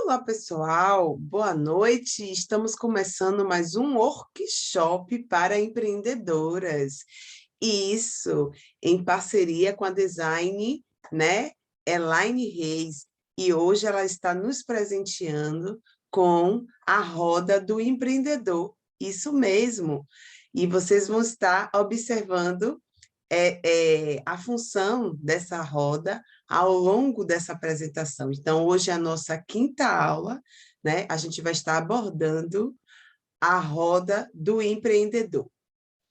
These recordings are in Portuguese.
Olá, pessoal. Boa noite. Estamos começando mais um workshop para empreendedoras. Isso, em parceria com a design, né, Elaine Reis. E hoje ela está nos presenteando com a roda do empreendedor. Isso mesmo. E vocês vão estar observando a função dessa roda ao longo dessa apresentação. Então, hoje é a nossa quinta aula, né? A gente vai estar abordando a roda do empreendedor.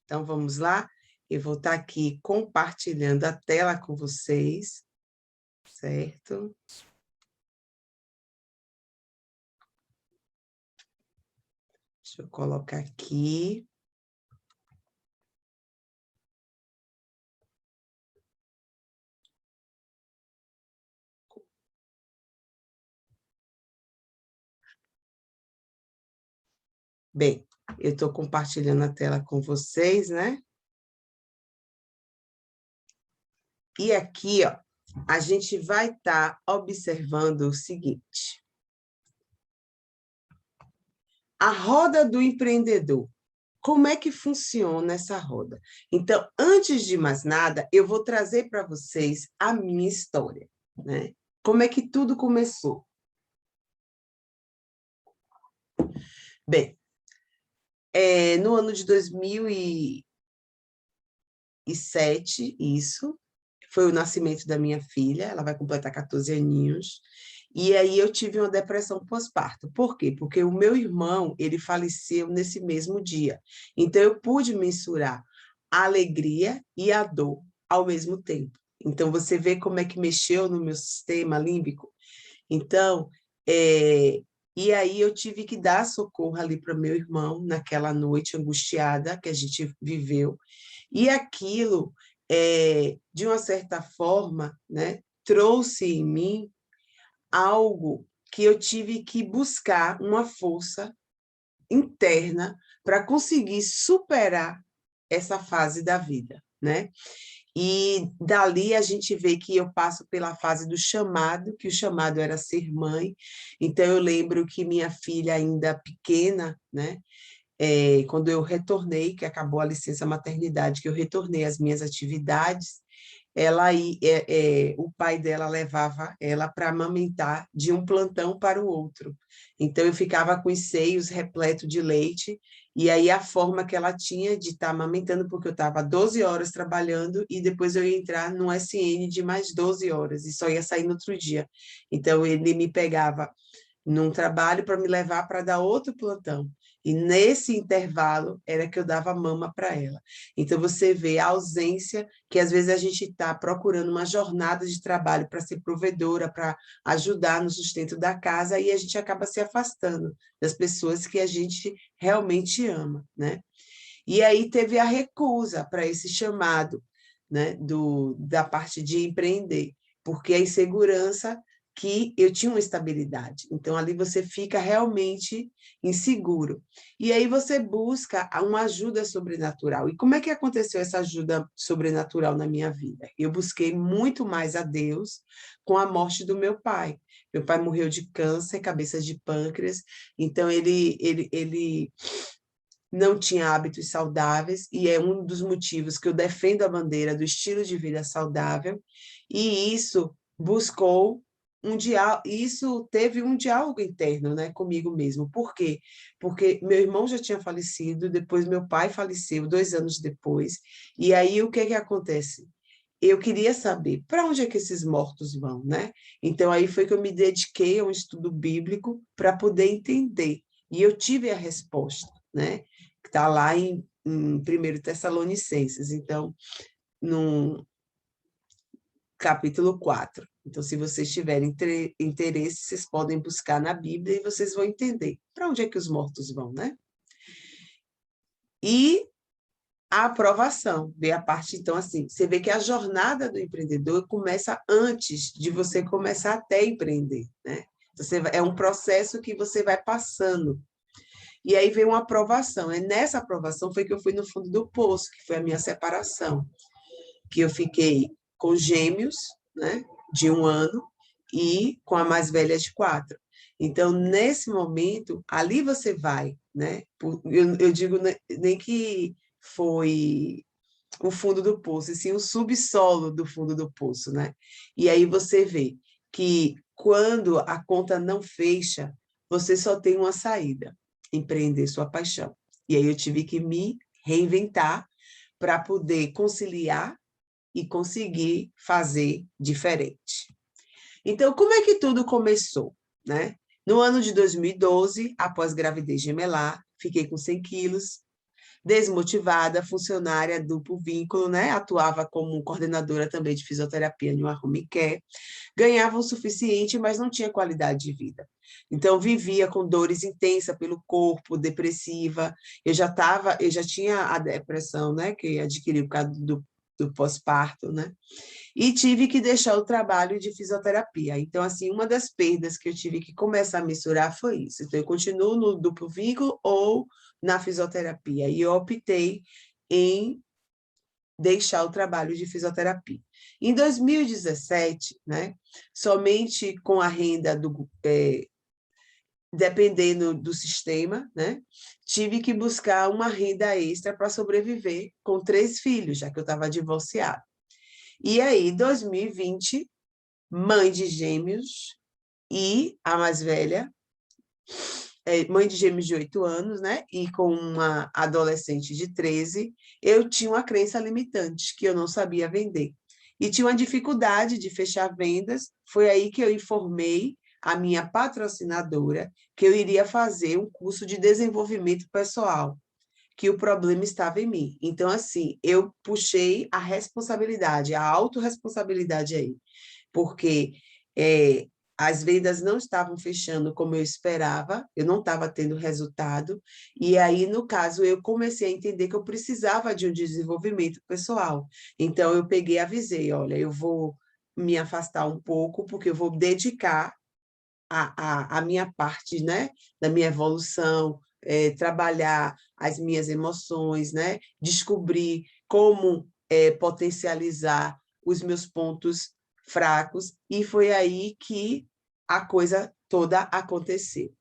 Então, vamos lá? Eu vou estar aqui compartilhando a tela com vocês, certo? Deixa eu colocar aqui. Bem, eu estou compartilhando a tela com vocês, né? E aqui, ó, a gente vai estar observando o seguinte. A roda do empreendedor. Como é que funciona essa roda? Então, antes de mais nada, eu vou trazer para vocês a minha história, né? Como é que tudo começou? Bem, no ano de 2007, isso, foi o nascimento da minha filha, ela vai completar 14 aninhos, e aí eu tive uma depressão pós-parto. Por quê? Porque o meu irmão, ele faleceu nesse mesmo dia. Então, eu pude mensurar a alegria e a dor ao mesmo tempo. Então, você vê como é que mexeu no meu sistema límbico. Então, e aí eu tive que dar socorro ali para meu irmão naquela noite angustiada que a gente viveu. E aquilo, de uma certa forma, né, trouxe em mim algo que eu tive que buscar uma força interna para conseguir superar essa fase da vida, né? E dali a gente vê que eu passo pela fase do chamado, que o chamado era ser mãe. Então eu lembro que minha filha ainda pequena, né? Quando eu retornei, que acabou a licença maternidade, que eu retornei às minhas atividades, o pai dela levava ela para amamentar de um plantão para o outro. Então, eu ficava com os seios repletos de leite, e aí a forma que ela tinha de estar amamentando, porque eu estava 12 horas trabalhando, e depois eu ia entrar no SN de mais 12 horas, e só ia sair no outro dia. Então, ele me pegava num trabalho para me levar para dar outro plantão. E nesse intervalo era que eu dava mama para ela. Então, você vê a ausência que às vezes a gente está procurando uma jornada de trabalho para ser provedora, para ajudar no sustento da casa, e a gente acaba se afastando das pessoas que a gente realmente ama, né? E aí teve a recusa para esse chamado, né, da parte de empreender, porque a insegurança que eu tinha uma estabilidade. Então, ali você fica realmente inseguro. E aí você busca uma ajuda sobrenatural. E como é que aconteceu essa ajuda sobrenatural na minha vida? Eu busquei muito mais a Deus com a morte do meu pai. Meu pai morreu de câncer, cabeça de pâncreas, então ele não tinha hábitos saudáveis, e é um dos motivos que eu defendo a bandeira do estilo de vida saudável, e isso teve um diálogo interno, né, comigo mesmo. Por quê? Porque meu irmão já tinha falecido, depois meu pai faleceu 2 anos depois, e aí o que acontece? Eu queria saber para onde é que esses mortos vão, né? Então aí foi que eu me dediquei a um estudo bíblico para poder entender, e eu tive a resposta, né? Que está lá em 1 Tessalonicenses, então, no capítulo 4. Então, se vocês tiverem interesse, vocês podem buscar na Bíblia e vocês vão entender para onde é que os mortos vão, né? E a aprovação, vê a parte, então, assim, você vê que a jornada do empreendedor começa antes de você começar até empreender, né? É um processo que você vai passando. E aí veio uma aprovação. E nessa aprovação foi que eu fui no fundo do poço, que foi a minha separação, que eu fiquei com gêmeos, né, de 1 ano, e com a mais velha de 4. Então, nesse momento, ali você vai, né? Eu digo nem que foi o fundo do poço, e sim o subsolo do fundo do poço, né? E aí você vê que quando a conta não fecha, você só tem uma saída, empreender sua paixão. E aí eu tive que me reinventar para poder conciliar e conseguir fazer diferente. Então, como é que tudo começou, né? No ano de 2012, após gravidez gemelar, fiquei com 100 quilos, desmotivada, funcionária duplo vínculo, né? Atuava como coordenadora também de fisioterapia em uma home care, ganhava o suficiente, mas não tinha qualidade de vida. Então, vivia com dores intensas pelo corpo, depressiva. Eu já tinha a depressão, né? Que adquiri por causa do pós-parto, né? E tive que deixar o trabalho de fisioterapia. Então, assim, uma das perdas que eu tive que começar a mensurar foi isso. Então, eu continuo no duplo vínculo ou na fisioterapia. E eu optei em deixar o trabalho de fisioterapia. Em 2017, né, somente com a renda dependendo do sistema, né, tive que buscar uma renda extra para sobreviver com 3 filhos, já que eu estava divorciada. E aí, 2020, mãe de gêmeos e a mais velha, mãe de gêmeos de 8 anos, né? E com uma adolescente de 13, eu tinha uma crença limitante, que eu não sabia vender. E tinha uma dificuldade de fechar vendas. Foi aí que eu informei a minha patrocinadora que eu iria fazer um curso de desenvolvimento pessoal, que o problema estava em mim. Então, assim, eu puxei a responsabilidade, a autorresponsabilidade aí, porque as vendas não estavam fechando como eu esperava, eu não estava tendo resultado, e aí, no caso, eu comecei a entender que eu precisava de um desenvolvimento pessoal. Então, eu peguei e avisei, olha, eu vou me afastar um pouco, porque eu vou dedicar a minha parte, né, da minha evolução, trabalhar as minhas emoções, né, descobrir como potencializar os meus pontos fracos, e foi aí que a coisa toda aconteceu.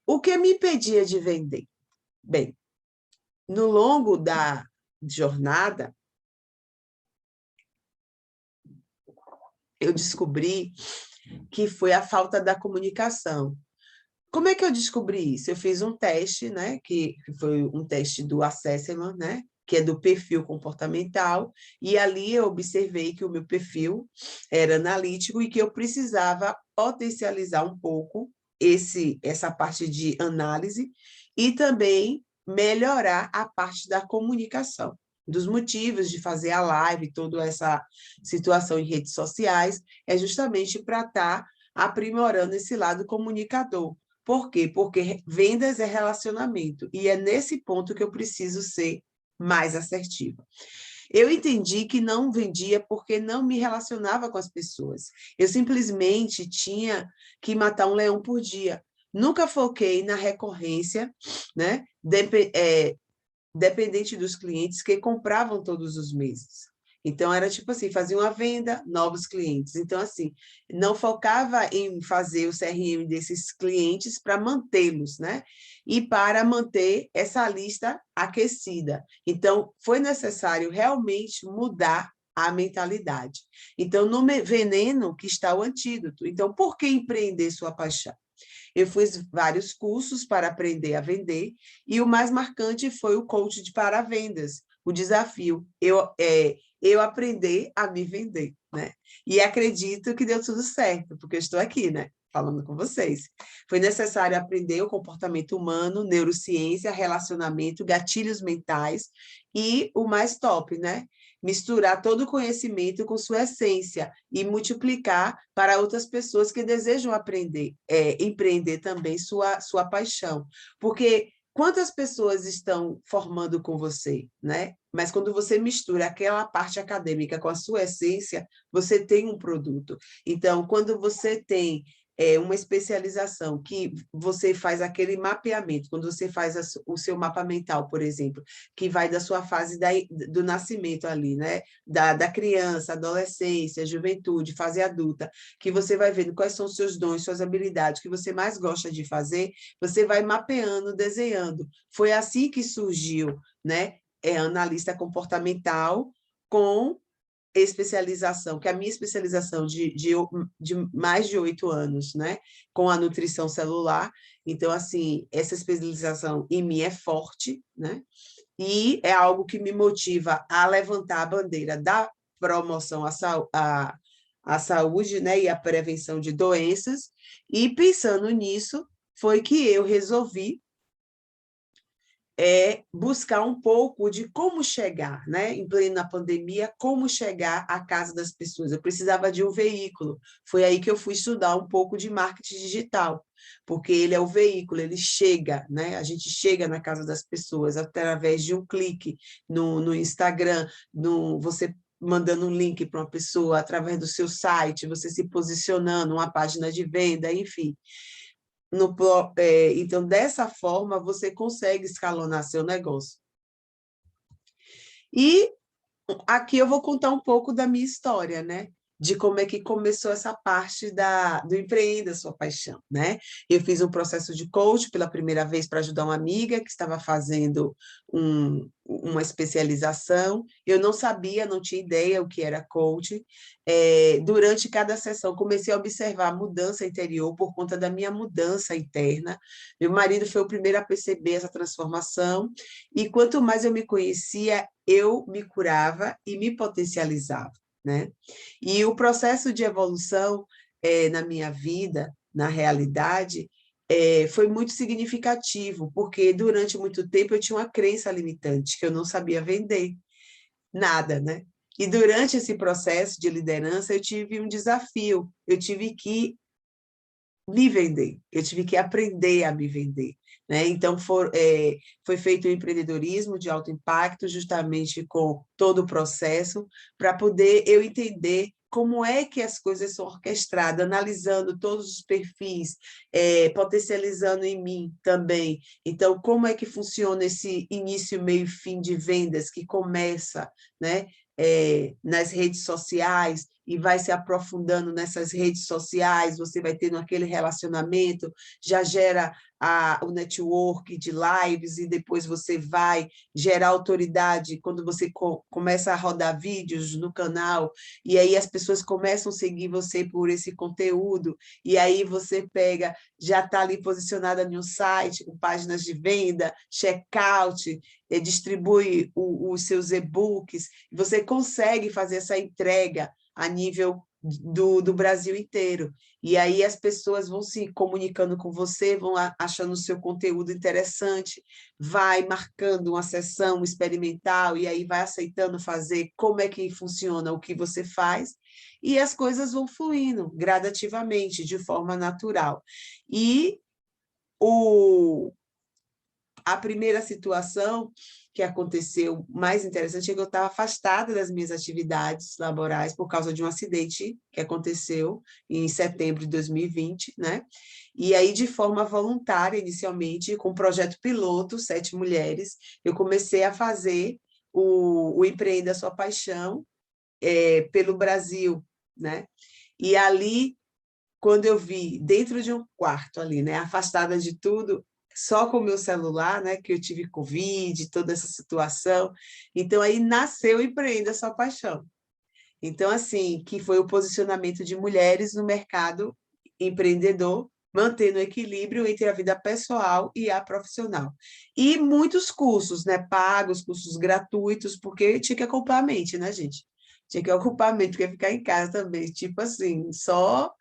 O que me impedia de vender? Bem, no longo da jornada, eu descobri que foi a falta da comunicação. Como é que eu descobri isso? Eu fiz um teste, né, que foi um teste do Assessment, né, que é do perfil comportamental, e ali eu observei que o meu perfil era analítico e que eu precisava potencializar um pouco essa parte de análise e também melhorar a parte da comunicação, dos motivos de fazer a live, toda essa situação em redes sociais, é justamente para estar aprimorando esse lado comunicador. Por quê? Porque vendas é relacionamento, e é nesse ponto que eu preciso ser mais assertiva. Eu entendi que não vendia porque não me relacionava com as pessoas. Eu simplesmente tinha que matar um leão por dia. Nunca foquei na recorrência, né? Dependente dos clientes que compravam todos os meses. Então, era tipo assim, fazia uma venda, novos clientes. Então, assim, não focava em fazer o CRM desses clientes para mantê-los, né? E para manter essa lista aquecida. Então, foi necessário realmente mudar a mentalidade. Então, no veneno que está o antídoto. Então, por que empreender sua paixão? Eu fiz vários cursos para aprender a vender, e o mais marcante foi o coach de para vendas, o desafio, eu aprender a me vender, né? E acredito que deu tudo certo, porque eu estou aqui, né? Falando com vocês. Foi necessário aprender o comportamento humano, neurociência, relacionamento, gatilhos mentais e o mais top, né? Misturar todo o conhecimento com sua essência e multiplicar para outras pessoas que desejam aprender, empreender também sua paixão. Porque quantas pessoas estão formando com você, né? Mas quando você mistura aquela parte acadêmica com a sua essência, você tem um produto. Então, quando você tem uma especialização que você faz aquele mapeamento, quando você faz o seu mapa mental, por exemplo, que vai da sua fase do nascimento ali, né? Da criança, adolescência, juventude, fase adulta, que você vai vendo quais são os seus dons, suas habilidades, que você mais gosta de fazer, você vai mapeando, desenhando. Foi assim que surgiu, né? Analista comportamental com especialização, que é a minha especialização de mais de 8 anos, né, com a nutrição celular. Então, assim, essa especialização em mim é forte, né, e é algo que me motiva a levantar a bandeira da promoção à saúde, né, e à prevenção de doenças, e pensando nisso, foi que eu resolvi buscar um pouco de como chegar, né? Em plena pandemia, como chegar à casa das pessoas. Eu precisava de um veículo. Foi aí que eu fui estudar um pouco de marketing digital, porque ele é o veículo, ele chega, né? A gente chega na casa das pessoas através de um clique no Instagram, você mandando um link para uma pessoa, através do seu site, você se posicionando, uma página de venda, enfim. Então, dessa forma, você consegue escalonar seu negócio. E aqui eu vou contar um pouco da minha história, né? De como é que começou essa parte do Empreenda Sua Paixão, né? Eu fiz um processo de coach pela primeira vez para ajudar uma amiga que estava fazendo uma especialização. Eu não sabia, não tinha ideia o que era coach. Durante cada sessão, comecei a observar a mudança interior por conta da minha mudança interna. Meu marido foi o primeiro a perceber essa transformação, e quanto mais eu me conhecia, eu me curava e me potencializava, né? E o processo de evolução na minha vida, na realidade, foi muito significativo, porque durante muito tempo eu tinha uma crença limitante, que eu não sabia vender nada, né? E durante esse processo de liderança, eu tive um desafio, eu tive que me vender, eu tive que aprender a me vender, né? Então, foi feito o empreendedorismo de alto impacto, justamente com todo o processo, para poder eu entender como é que as coisas são orquestradas, analisando todos os perfis, potencializando em mim também. Então, como é que funciona esse início, meio e fim de vendas que começa, né? Nas redes sociais, e vai se aprofundando nessas redes sociais, você vai tendo aquele relacionamento, já gera o network de lives, e depois você vai gerar autoridade quando você começa a rodar vídeos no canal, e aí as pessoas começam a seguir você por esse conteúdo, e aí você pega, já está ali posicionada em um site, com páginas de venda, checkout, distribui os seus e-books, você consegue fazer essa entrega a nível do Brasil inteiro. E aí as pessoas vão se comunicando com você, vão achando o seu conteúdo interessante, vai marcando uma sessão experimental, e aí vai aceitando fazer como é que funciona o que você faz, e as coisas vão fluindo gradativamente, de forma natural. E a primeira situação que aconteceu mais interessante é que eu estava afastada das minhas atividades laborais por causa de um acidente que aconteceu em setembro de 2020, né? E aí, de forma voluntária, inicialmente, com o projeto piloto, 7 mulheres, eu comecei a fazer o Empreenda Sua Paixão pelo Brasil, né? E ali, quando eu vi, dentro de um quarto ali, né, afastada de tudo, só com o meu celular, né, que eu tive Covid, toda essa situação, então aí nasceu o Empreenda Sua Paixão. Então, assim, que foi o posicionamento de mulheres no mercado empreendedor, mantendo o equilíbrio entre a vida pessoal e a profissional. E muitos cursos, né, pagos, cursos gratuitos, porque tinha que ocupar a mente, né, gente? Tinha que ocupar a mente, porque ia ficar em casa também, tipo assim, só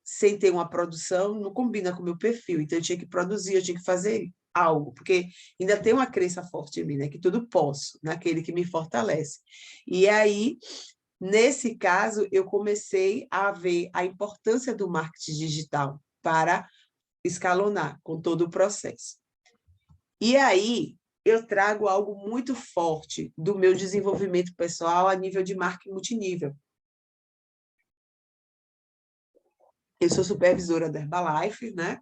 sem ter uma produção, não combina com o meu perfil. Então, eu tinha que produzir, eu tinha que fazer algo, porque ainda tem uma crença forte em mim, né? Que tudo posso, naquele que me fortalece. E aí, nesse caso, eu comecei a ver a importância do marketing digital para escalonar com todo o processo. E aí, eu trago algo muito forte do meu desenvolvimento pessoal a nível de marketing multinível. eu sou supervisora da Herbalife, né?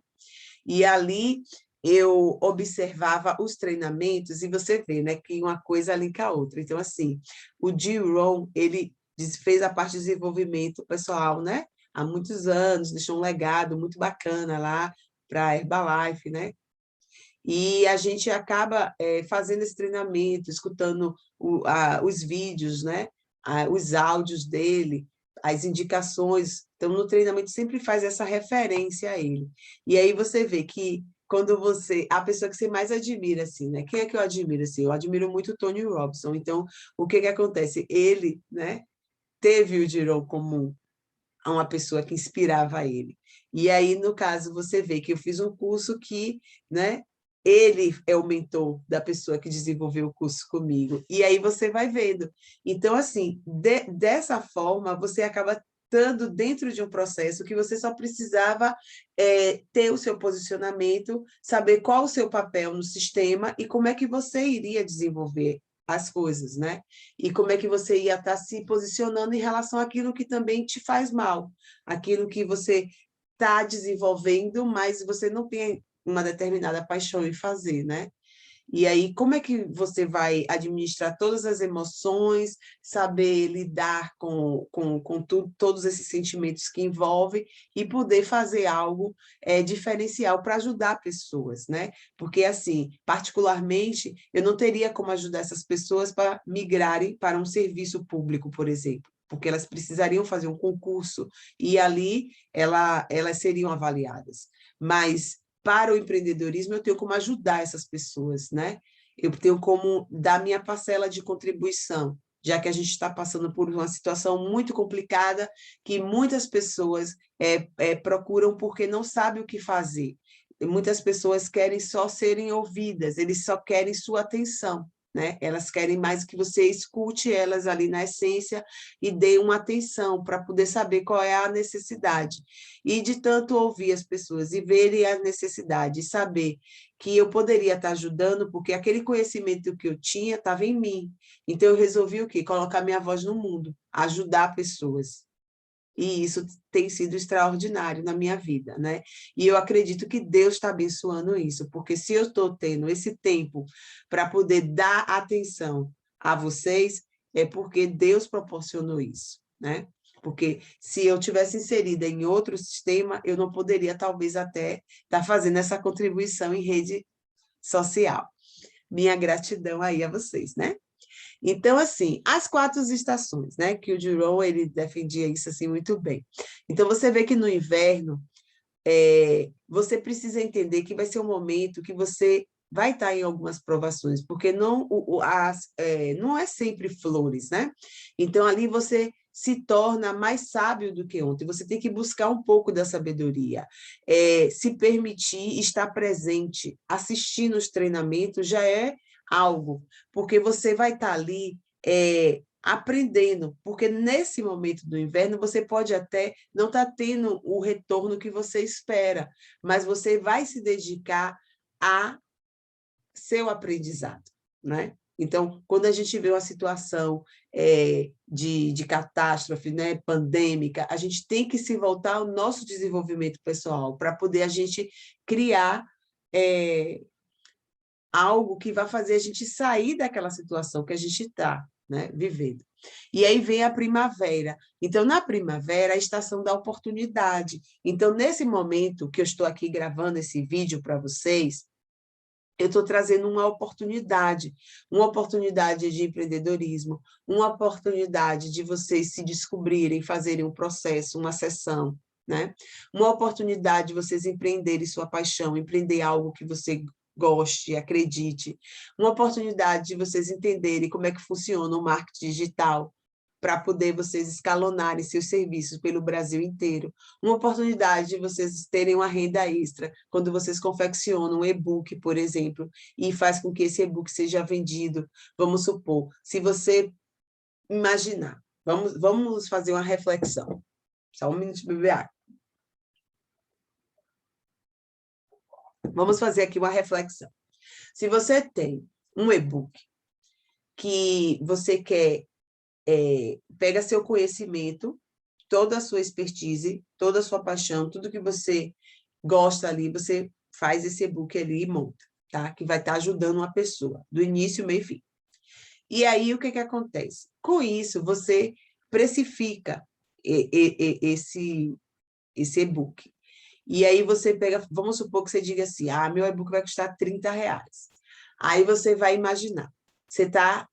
E ali eu observava os treinamentos e você vê, né, que uma coisa linka a outra. Então, assim, o Jim Rohn, ele fez a parte de desenvolvimento pessoal, né? Há muitos anos, deixou um legado muito bacana lá para a Herbalife, né? E a gente acaba fazendo esse treinamento, escutando os vídeos, né? Os áudios dele, as indicações. Então, no treinamento sempre faz essa referência a ele. E aí você vê que quando você... A pessoa que você mais admira, assim, né? Quem é que eu admiro, assim? Eu admiro muito o Tony Robinson. Então, o que que acontece? Ele, né? Teve o Jirão como uma pessoa que inspirava ele. E aí, no caso, você vê que eu fiz um curso que, né, ele é o mentor da pessoa que desenvolveu o curso comigo. E aí você vai vendo. Então, assim, dessa forma, você acaba estando dentro de um processo que você só precisava ter o seu posicionamento, saber qual o seu papel no sistema e como é que você iria desenvolver as coisas, né? E como é que você ia estar se posicionando em relação àquilo que também te faz mal, aquilo que você está desenvolvendo, mas você não tem uma determinada paixão em fazer, né? E aí, como é que você vai administrar todas as emoções, saber lidar com todos esses sentimentos que envolve e poder fazer algo diferencial para ajudar pessoas, né? Porque, assim, particularmente, eu não teria como ajudar essas pessoas para migrarem para um serviço público, por exemplo, porque elas precisariam fazer um concurso e ali elas seriam avaliadas. Mas para o empreendedorismo, eu tenho como ajudar essas pessoas, né? Eu tenho como dar minha parcela de contribuição, já que a gente está passando por uma situação muito complicada, que muitas pessoas procuram porque não sabem o que fazer. E muitas pessoas querem só serem ouvidas, eles só querem sua atenção, né? Elas querem mais que você escute elas ali na essência e dê uma atenção para poder saber qual é a necessidade. E de tanto ouvir as pessoas e verem a necessidade e saber que eu poderia estar ajudando, porque aquele conhecimento que eu tinha estava em mim. Então, eu resolvi o quê? Colocar minha voz no mundo, ajudar pessoas. E isso tem sido extraordinário na minha vida, né? E eu acredito que Deus está abençoando isso, porque se eu estou tendo esse tempo para poder dar atenção a vocês, é porque Deus proporcionou isso, né? Porque se eu tivesse inserida em outro sistema, eu não poderia, talvez, até estar fazendo essa contribuição em rede social. Minha gratidão aí a vocês, né? Então, assim, as 4 estações, né? Que o Giraud, ele defendia isso assim muito bem. Então, você vê que no inverno, você precisa entender que vai ser um momento que você vai estar em algumas provações, porque não é sempre flores, né? Então, ali você se torna mais sábio do que ontem, você tem que buscar um pouco da sabedoria, se permitir estar presente, assistir nos treinamentos já é algo, porque você vai estar ali aprendendo, porque nesse momento do inverno você pode até não estar tendo o retorno que você espera, mas você vai se dedicar a seu aprendizado, né? Então, quando a gente vê uma situação de catástrofe, né, pandêmica, a gente tem que se voltar ao nosso desenvolvimento pessoal para poder a gente criar algo que vai fazer a gente sair daquela situação que a gente está, né, vivendo. E aí vem a primavera. Então, na primavera, a estação da oportunidade. Então, nesse momento que eu estou aqui gravando esse vídeo para vocês, eu estou trazendo uma oportunidade de empreendedorismo, uma oportunidade de vocês se descobrirem, fazerem um processo, uma sessão, né? Uma oportunidade de vocês empreenderem sua paixão, empreender algo que você goste, acredite. Uma oportunidade de vocês entenderem como é que funciona o marketing digital, para poder vocês escalonarem seus serviços pelo Brasil inteiro. Uma oportunidade de vocês terem uma renda extra, quando vocês confeccionam um e-book, por exemplo, e faz com que esse e-book seja vendido. Vamos supor, se você imaginar, vamos fazer uma reflexão. Só um minuto de beber água. Vamos fazer aqui uma reflexão. Se você tem um e-book que você quer, pega seu conhecimento, toda a sua expertise, toda a sua paixão, tudo que você gosta ali, você faz esse e-book ali e monta, tá? Que vai estar ajudando uma pessoa, do início, meio e fim. E aí, o que acontece? Com isso, você precifica esse e-book. E aí você pega, vamos supor que você diga assim, meu e-book vai custar R$30. Aí você vai imaginar, você está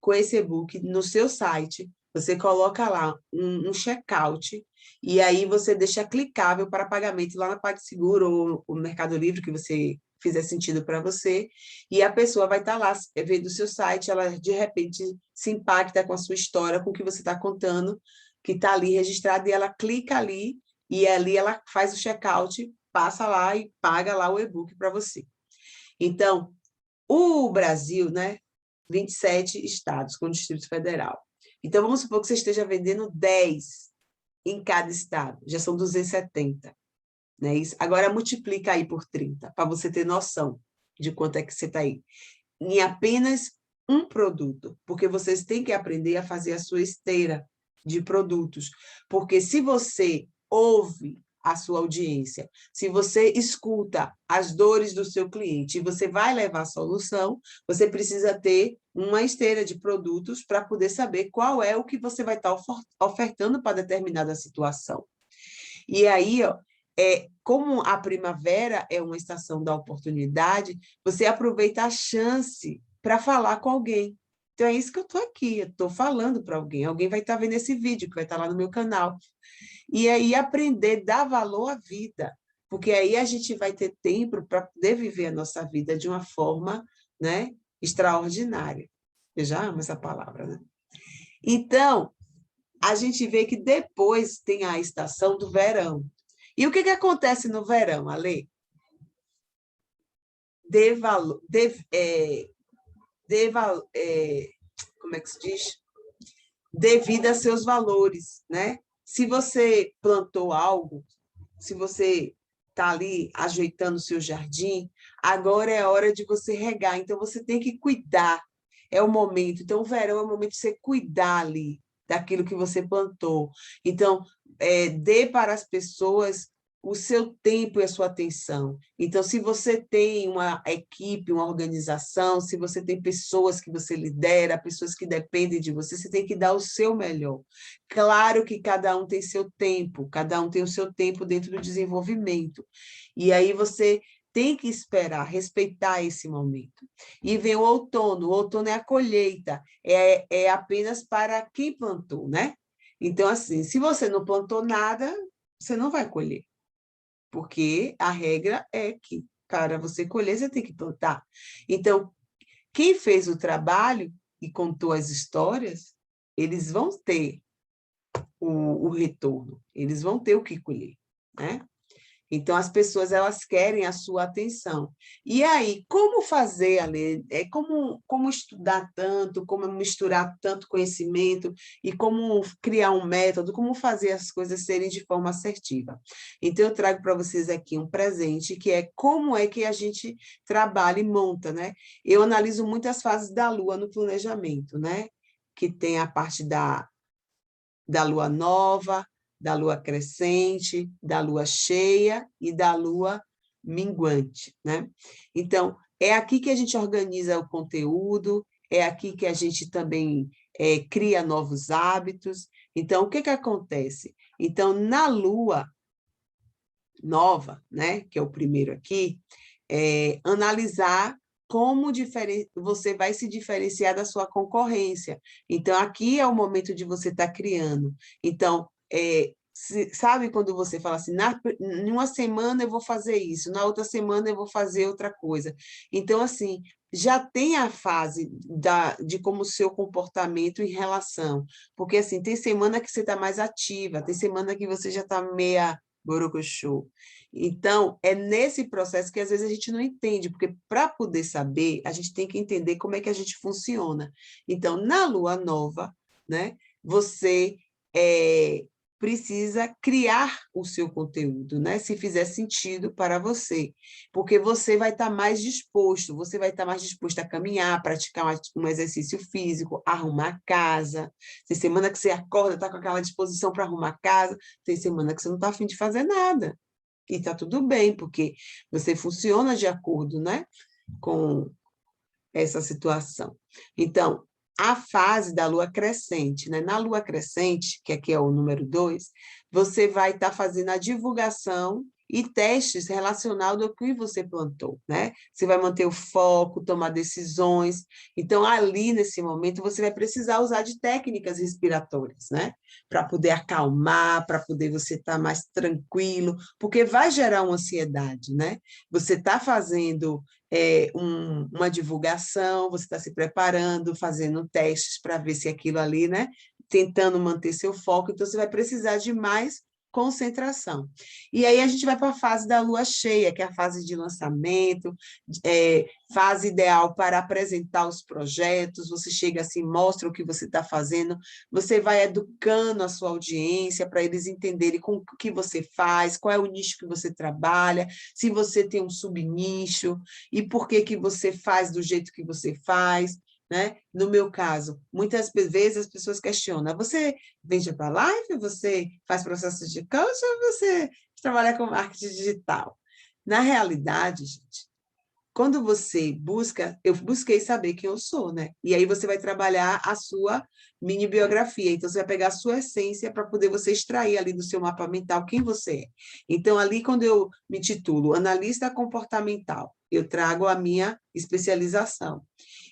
com esse e-book no seu site, você coloca lá um checkout, e aí você deixa clicável para pagamento lá na PagSeguro ou o Mercado Livre, que você fizer sentido para você, e a pessoa vai estar lá, vendo o seu site, ela de repente se impacta com a sua história, com o que você está contando, que está ali registrado, e ela clica ali, e ali ela faz o checkout, passa lá e paga lá o e-book para você. Então, o Brasil, né, 27 estados com o Distrito Federal. Então, vamos supor que você esteja vendendo 10 em cada estado, já são 270. Né? Isso. Agora, multiplica aí por 30, para você ter noção de quanto é que você está aí. Em apenas um produto, porque vocês têm que aprender a fazer a sua esteira de produtos. Porque se você ouve a sua audiência, se você escuta as dores do seu cliente e você vai levar a solução, você precisa ter uma esteira de produtos para poder saber qual é o que você vai estar ofertando para determinada situação. E aí, como a primavera é uma estação da oportunidade, você aproveita a chance para falar com alguém. Então, é isso que eu estou aqui, eu estou falando para alguém. Alguém vai estar vendo esse vídeo, que vai estar lá no meu canal. E aí, aprender a dar valor à vida, porque aí a gente vai ter tempo para poder viver a nossa vida de uma forma, né, extraordinária. Eu já amo essa palavra, né? Então, a gente vê que depois tem a estação do verão. E o que acontece no verão, Ale? Como é que se diz? Devido a seus valores, né? Se você plantou algo, se você está ali ajeitando o seu jardim, agora é a hora de você regar, então você tem que cuidar, é o momento. Então, o verão é o momento de você cuidar ali daquilo que você plantou. Então, dê para as pessoas o seu tempo e a sua atenção. Então, se você tem uma equipe, uma organização, se você tem pessoas que você lidera, pessoas que dependem de você, você tem que dar o seu melhor. Claro que cada um tem seu tempo, cada um tem o seu tempo dentro do desenvolvimento. E aí você tem que esperar, respeitar esse momento. E vem o outono é a colheita, é apenas para quem plantou, né? Então, assim, se você não plantou nada, você não vai colher, porque a regra é que para você colher, você tem que plantar. Então, quem fez o trabalho e contou as histórias, eles vão ter o retorno, eles vão ter o que colher, né? Então, as pessoas, elas querem a sua atenção. E aí, como fazer, Ale? Como estudar tanto, como misturar tanto conhecimento e como criar um método, como fazer as coisas serem de forma assertiva. Então, eu trago para vocês aqui um presente, que é como é que a gente trabalha e monta, né? Eu analiso muitas fases da Lua no planejamento, né? Que tem a parte da Lua nova, da lua crescente, da lua cheia e da lua minguante, né? Então, é aqui que a gente organiza o conteúdo, é aqui que a gente também cria novos hábitos. Então, o que acontece? Então, na lua nova, né, que é o primeiro aqui, analisar como você vai se diferenciar da sua concorrência. Então, aqui é o momento de você estar criando. Então, sabe quando você fala assim, em uma semana eu vou fazer isso, na outra semana eu vou fazer outra coisa. Então, assim, já tem a fase de como o seu comportamento em relação. Porque, assim, tem semana que você está mais ativa, tem semana que você já está meia borocochô. Então, é nesse processo que às vezes a gente não entende, porque para poder saber, a gente tem que entender como é que a gente funciona. Então, na lua nova, né, você precisa criar o seu conteúdo, né? Se fizer sentido para você, porque você vai estar mais disposto, você vai estar mais disposto a caminhar, praticar um exercício físico, arrumar a casa. Tem semana que você acorda, está com aquela disposição para arrumar a casa, tem semana que você não está a fim de fazer nada. E está tudo bem, porque você funciona de acordo, né, com essa situação. Então, a fase da lua crescente, né? Na lua crescente, que aqui é o número 2, você vai estar fazendo a divulgação e testes relacionados ao que você plantou, né? Você vai manter o foco, tomar decisões. Então, ali, nesse momento, você vai precisar usar de técnicas respiratórias, né? Para poder acalmar, para poder você estar mais tranquilo, porque vai gerar uma ansiedade, né? Você está fazendo uma divulgação, você está se preparando, fazendo testes para ver se aquilo ali, né? Tentando manter seu foco, então você vai precisar de mais concentração. E aí a gente vai para a fase da lua cheia, que é a fase de lançamento, fase ideal para apresentar os projetos, você chega assim, mostra o que você está fazendo, você vai educando a sua audiência para eles entenderem com o que você faz, qual é o nicho que você trabalha, se você tem um subnicho, e por que que você faz do jeito que você faz, né? No meu caso, muitas vezes as pessoas questionam, você vende para live, você faz processos de coaching ou você trabalha com marketing digital? Na realidade, gente, quando você busca, eu busquei saber quem eu sou, né? E aí você vai trabalhar a sua mini biografia. Então, você vai pegar a sua essência para poder você extrair ali do seu mapa mental quem você é. Então, ali, quando eu me titulo analista comportamental, eu trago a minha especialização.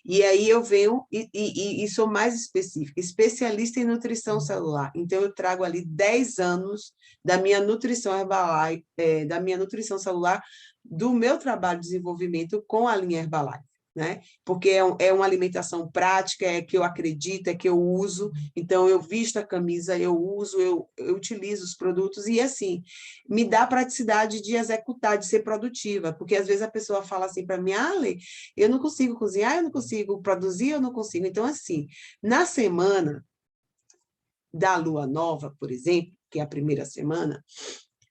E aí eu venho e sou mais específica, especialista em nutrição celular. Então, eu trago ali 10 anos da minha nutrição Herbalife, da minha nutrição celular, do meu trabalho de desenvolvimento com a linha Herbalife, né? Porque é uma alimentação prática, é que eu acredito, é que eu uso, então eu visto a camisa, eu uso, eu utilizo os produtos, e assim, me dá praticidade de executar, de ser produtiva, porque às vezes a pessoa fala assim para mim, Ale, eu não consigo cozinhar, eu não consigo produzir, eu não consigo. Então, assim, na semana da lua nova, por exemplo, que é a primeira semana,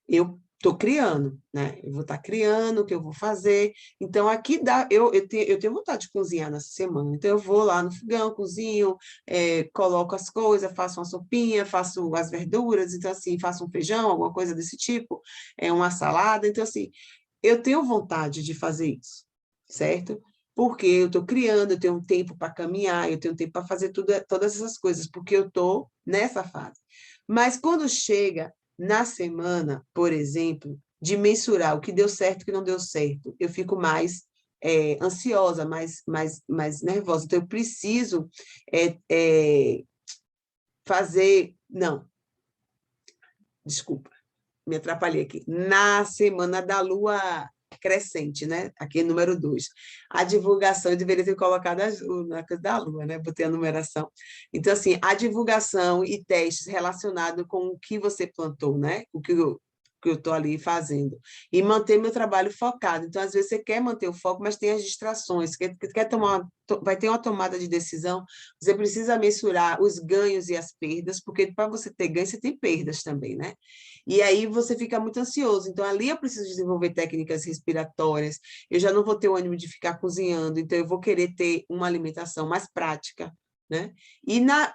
eu estou criando, né? Eu vou estar criando o que eu vou fazer. Então, aqui dá, eu tenho vontade de cozinhar nessa semana. Então, eu vou lá no fogão, cozinho, coloco as coisas, faço uma sopinha, faço as verduras, então, assim, faço um feijão, alguma coisa desse tipo, uma salada. Então, assim, eu tenho vontade de fazer isso, certo? Porque eu estou criando, eu tenho um tempo para caminhar, eu tenho tempo para fazer todas essas coisas, porque eu estou nessa fase. Mas quando chega na semana, por exemplo, de mensurar o que deu certo e o que não deu certo, eu fico mais ansiosa, mais nervosa. Então, eu preciso fazer... Não, desculpa, me atrapalhei aqui. Na semana da lua crescente, né? Aqui, número 2. A divulgação, eu deveria ter colocado na coisa da lua, né? Botei a numeração. Então, assim, a divulgação e testes relacionados com o que você plantou, né? O que eu estou ali fazendo. E manter meu trabalho focado. Então, às vezes, você quer manter o foco, mas tem as distrações. Vai ter uma tomada de decisão, você precisa mensurar os ganhos e as perdas, porque para você ter ganhos, você tem perdas também, né? E aí você fica muito ansioso. Então, ali eu preciso desenvolver técnicas respiratórias, eu já não vou ter o ânimo de ficar cozinhando, então eu vou querer ter uma alimentação mais prática, né? E na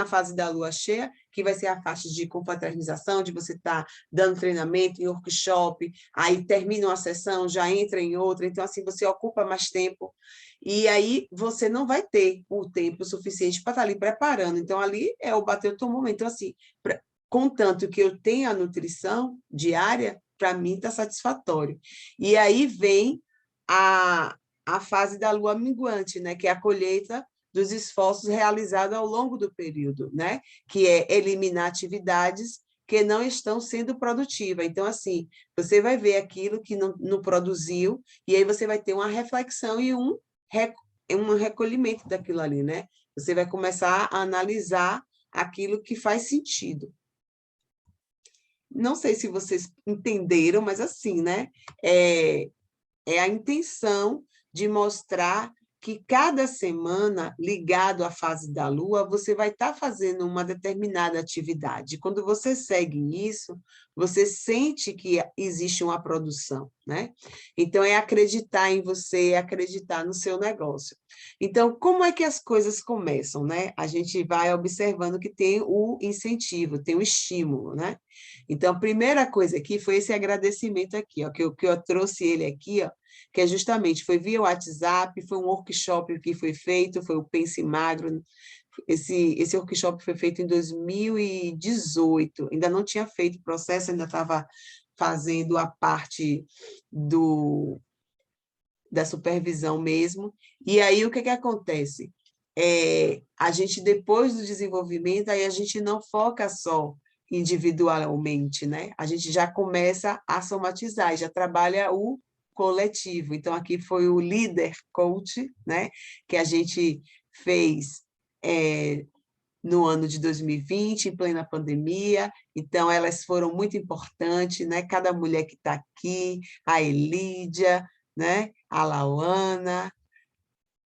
fase da lua cheia, que vai ser a faixa de confraternização, de você estar dando treinamento em workshop, aí termina uma sessão, já entra em outra, então assim você ocupa mais tempo, e aí você não vai ter o tempo suficiente para estar ali preparando. Então, ali é o bater o teu momento. Então, assim, contanto que eu tenha a nutrição diária, para mim está satisfatório. E aí vem a fase da lua minguante, né? Que é a colheita dos esforços realizados ao longo do período, né? Que é eliminar atividades que não estão sendo produtivas. Então, assim, você vai ver aquilo que não produziu, e aí você vai ter uma reflexão e um recolhimento daquilo ali, né? Você vai começar a analisar aquilo que faz sentido. Não sei se vocês entenderam, mas assim, né? É a intenção de mostrar que cada semana, ligado à fase da Lua, você vai estar fazendo uma determinada atividade. Quando você segue isso, você sente que existe uma produção, né? Então, é acreditar em você, é acreditar no seu negócio. Então, como é que as coisas começam, né? A gente vai observando que tem o incentivo, tem o estímulo, né? Então, a primeira coisa aqui foi esse agradecimento aqui, ó, que eu trouxe ele aqui, ó, que é justamente, foi via WhatsApp, foi um workshop que foi feito, foi o Pense Magro. Esse workshop foi feito em 2018, ainda não tinha feito o processo, ainda estava fazendo a parte da supervisão mesmo. E aí, o que acontece? A gente, depois do desenvolvimento, aí a gente não foca só individualmente, né? A gente já começa a somatizar, já trabalha o coletivo. Então, aqui foi o líder coach, né? Que a gente fez no ano de 2020, em plena pandemia. Então, elas foram muito importantes, né? Cada mulher que está aqui, a Elídia, né? A Lauana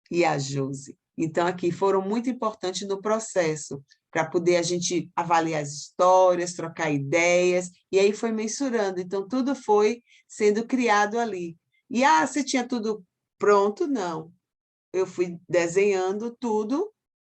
e a Josi. Então, aqui foram muito importantes no processo, para poder a gente avaliar as histórias, trocar ideias, e aí foi mensurando. Então, tudo foi sendo criado ali. E, você tinha tudo pronto? Não. Eu fui desenhando tudo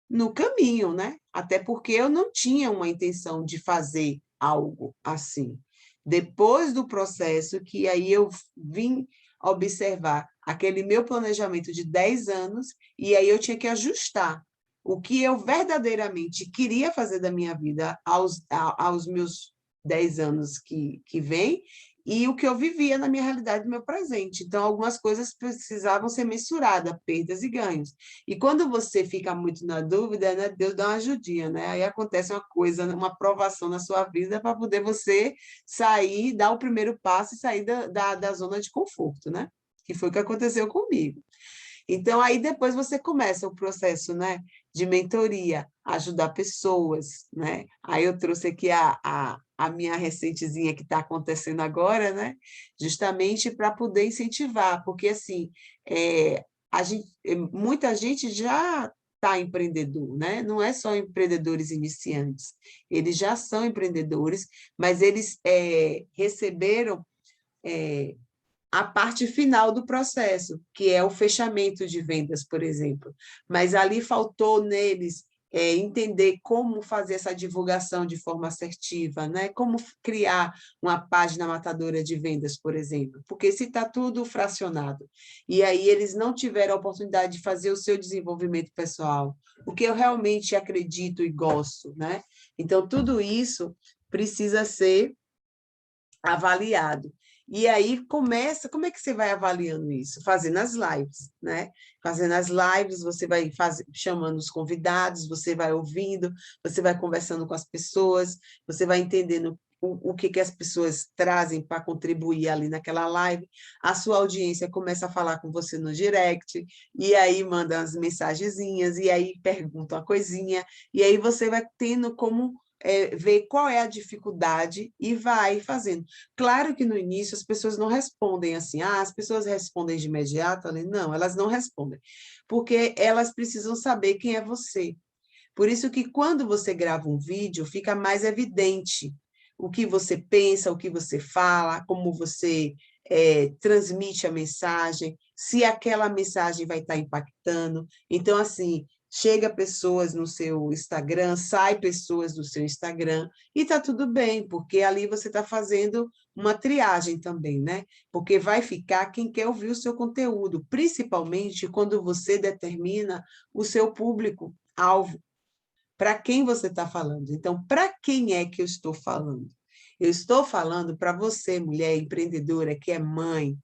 no caminho, né? Até porque eu não tinha uma intenção de fazer algo assim. Depois do processo, que aí eu vim observar aquele meu planejamento de 10 anos, e aí eu tinha que ajustar o que eu verdadeiramente queria fazer da minha vida aos meus 10 anos que vem, e o que eu vivia na minha realidade, no meu presente. Então, algumas coisas precisavam ser mensuradas, perdas e ganhos. E quando você fica muito na dúvida, né, Deus dá uma ajudinha, né? Aí acontece uma coisa, uma aprovação na sua vida para poder você sair, dar o primeiro passo e sair da zona de conforto, né? Que foi o que aconteceu comigo. Então, aí depois você começa o processo, né, de mentoria, ajudar pessoas, né? Aí eu trouxe aqui a minha recentezinha que está acontecendo agora, né? Justamente para poder incentivar, porque, assim, muita gente já está empreendedor, né? Não é só empreendedores iniciantes, eles já são empreendedores, mas eles receberam a parte final do processo, que é o fechamento de vendas, por exemplo. Mas ali faltou neles entender como fazer essa divulgação de forma assertiva, né? Como criar uma página matadora de vendas, por exemplo, porque se está tudo fracionado, e aí eles não tiveram a oportunidade de fazer o seu desenvolvimento pessoal, o que eu realmente acredito e gosto, né? Então, tudo isso precisa ser avaliado. E aí começa, como é que você vai avaliando isso? Fazendo as lives, né? Fazendo as lives, você vai chamando os convidados, você vai ouvindo, você vai conversando com as pessoas, você vai entendendo o que as pessoas trazem para contribuir ali naquela live, a sua audiência começa a falar com você no direct, e aí manda as mensagenzinhas, e aí pergunta uma coisinha, e aí você vai tendo como ver qual é a dificuldade e vai fazendo. Claro que no início as pessoas não respondem assim, as pessoas respondem de imediato, não, elas não respondem, porque elas precisam saber quem é você. Por isso que quando você grava um vídeo, fica mais evidente o que você pensa, o que você fala, como você transmite a mensagem, se aquela mensagem vai estar impactando. Então, assim, chega pessoas no seu Instagram, sai pessoas do seu Instagram, e está tudo bem, porque ali você está fazendo uma triagem também, né? Porque vai ficar quem quer ouvir o seu conteúdo, principalmente quando você determina o seu público-alvo, para quem você está falando. Então, para quem é que eu estou falando? Eu estou falando para você, mulher empreendedora, que é mãe,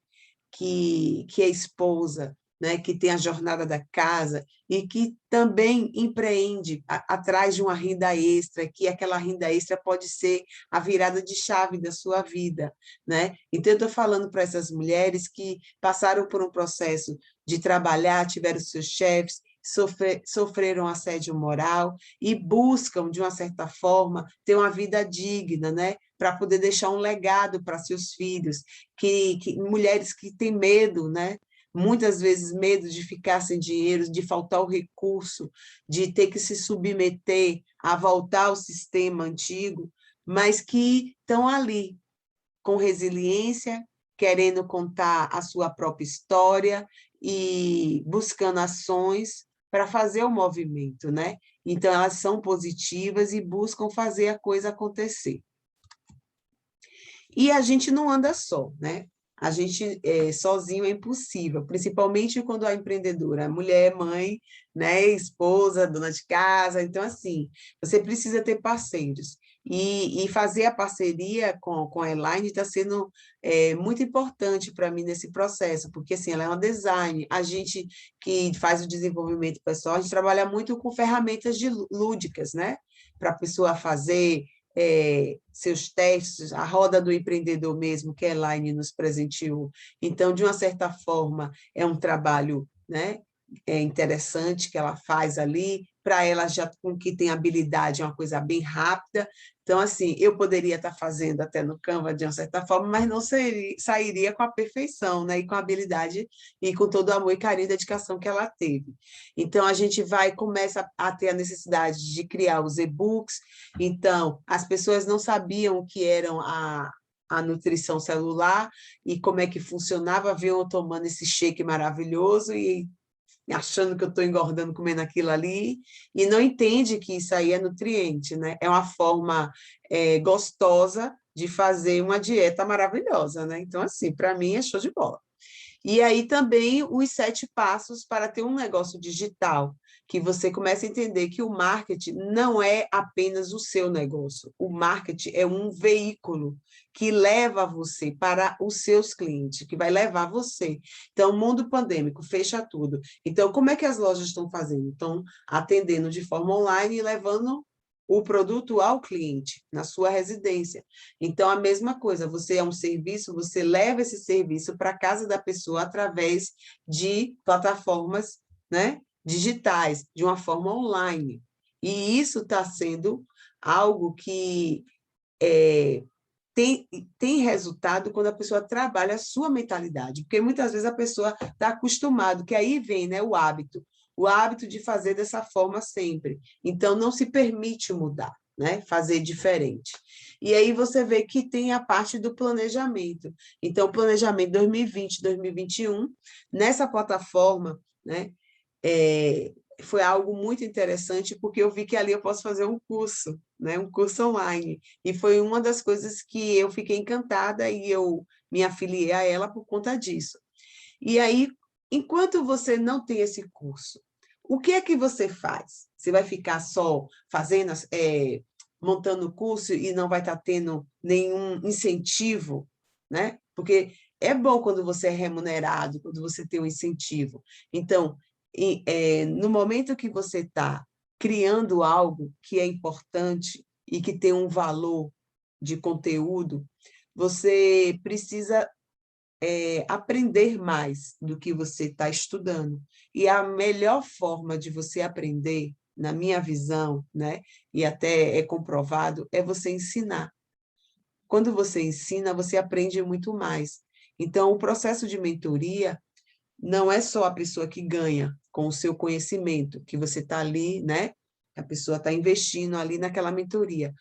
que é esposa, né, que tem a jornada da casa e que também empreende atrás de uma renda extra, que aquela renda extra pode ser a virada de chave da sua vida, né? Então, eu estou falando para essas mulheres que passaram por um processo de trabalhar, tiveram seus chefes, sofreram assédio moral e buscam, de uma certa forma, ter uma vida digna, né? Para poder deixar um legado para seus filhos, mulheres que têm medo, né? muitas vezes medo de ficar sem dinheiro, de faltar o recurso, de ter que se submeter a voltar ao sistema antigo, mas que estão ali, com resiliência, querendo contar a sua própria história e buscando ações para fazer o movimento, né? Então, elas são positivas e buscam fazer a coisa acontecer. E a gente não anda só, né? A gente sozinho é impossível, principalmente quando a empreendedora, mulher, mãe, né, esposa, dona de casa. Então, assim, você precisa ter parceiros. E fazer a parceria com a Elaine está sendo muito importante para mim nesse processo, porque assim, ela é uma design, a gente que faz o desenvolvimento pessoal, a gente trabalha muito com ferramentas lúdicas, né? Para a pessoa fazer seus testes, a roda do empreendedor mesmo, que a Elaine nos presenteou. Então, de uma certa forma, é um trabalho, né, interessante que ela faz ali, para ela já com que tem habilidade, é uma coisa bem rápida. Então, assim, eu poderia estar fazendo até no Canva de uma certa forma, mas não sairia com a perfeição, né, e com a habilidade e com todo o amor e carinho e dedicação que ela teve. Então, a gente começa a ter a necessidade de criar os e-books. Então, as pessoas não sabiam o que eram a nutrição celular e como é que funcionava, viam eu tomando esse shake maravilhoso e achando que eu estou engordando comendo aquilo ali, e não entende que isso aí é nutriente, né? É uma forma gostosa de fazer uma dieta maravilhosa, né? Então, assim, para mim é show de bola. E aí também os 7 passos para ter um negócio digital, que você começa a entender que o marketing não é apenas o seu negócio. O marketing é um veículo que leva você para os seus clientes, que vai levar você. Então, o mundo pandêmico fecha tudo. Então, como é que as lojas estão fazendo? Estão atendendo de forma online e levando o produto ao cliente, na sua residência. Então, a mesma coisa, você é um serviço, você leva esse serviço para a casa da pessoa através de plataformas, né, digitais, de uma forma online. E isso está sendo algo que tem resultado quando a pessoa trabalha a sua mentalidade, porque muitas vezes a pessoa está acostumada, que aí vem, né, o hábito de fazer dessa forma sempre. Então, não se permite mudar, né, fazer diferente. E aí você vê que tem a parte do planejamento. Então, o planejamento 2020, 2021, nessa plataforma, né, foi algo muito interessante, porque eu vi que ali eu posso fazer um curso, né? Um curso online. E foi uma das coisas que eu fiquei encantada e eu me afiliei a ela por conta disso. E aí, enquanto você não tem esse curso, o que é que você faz? Você vai ficar só fazendo, montando o curso e não vai estar tendo nenhum incentivo, né? Porque é bom quando você é remunerado, quando você tem um incentivo. Então, no momento que você está criando algo que é importante e que tem um valor de conteúdo, você precisa aprender mais do que você está estudando. E a melhor forma de você aprender, na minha visão, né, e até é comprovado, é você ensinar. Quando você ensina, você aprende muito mais. Então, o processo de mentoria não é só a pessoa que ganha com o seu conhecimento, que você está ali, né? A pessoa está investindo ali naquela mentoria.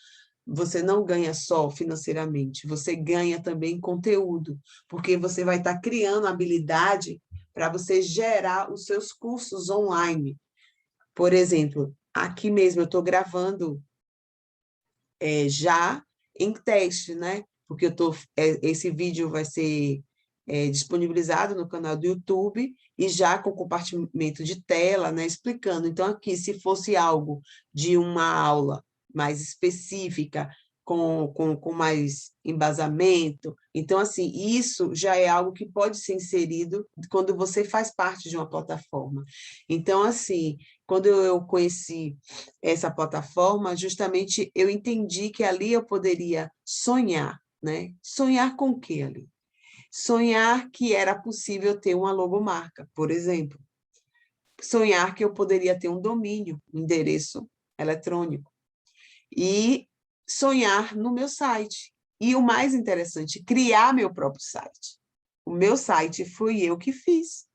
Você não ganha só financeiramente, você ganha também conteúdo, porque você vai estar criando habilidade para você gerar os seus cursos online. Por exemplo, aqui mesmo eu estou gravando já em teste, né? Porque esse vídeo vai ser disponibilizado no canal do YouTube e já com compartilhamento de tela, né, explicando. Então, aqui, se fosse algo de uma aula mais específica, com mais embasamento, então, assim, isso já é algo que pode ser inserido quando você faz parte de uma plataforma. Então, assim, quando eu conheci essa plataforma, justamente eu entendi que ali eu poderia sonhar, né? Sonhar com o quê ali? Sonhar que era possível ter uma logomarca, por exemplo. Sonhar que eu poderia ter um domínio, um endereço eletrônico. E sonhar no meu site. E o mais interessante, criar meu próprio site. O meu site fui eu que fiz.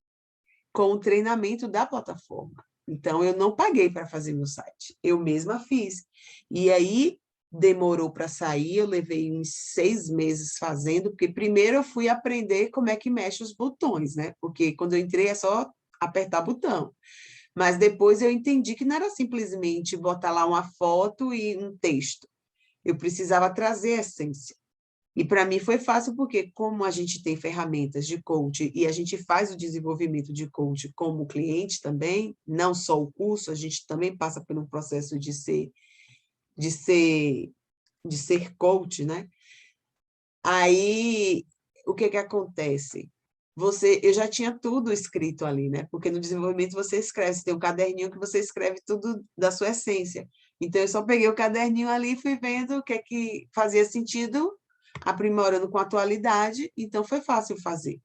com o treinamento da plataforma. Então, eu não paguei para fazer meu site, eu mesma fiz. E aí, demorou para sair, eu levei uns 6 meses fazendo, porque primeiro eu fui aprender como é que mexe os botões, né? Porque quando eu entrei é só apertar botão. Mas depois eu entendi que não era simplesmente botar lá uma foto e um texto. Eu precisava trazer a essência. E para mim foi fácil porque, como a gente tem ferramentas de coach e a gente faz o desenvolvimento de coach como cliente também, não só o curso, a gente também passa por um processo de ser, de ser coach, né? Aí, o que que acontece? Eu já tinha tudo escrito ali, né? Porque no desenvolvimento você escreve, você tem um caderninho que você escreve tudo da sua essência. Então, eu só peguei o caderninho ali e fui vendo o que é que fazia sentido, aprimorando com atualidade, então foi fácil fazer.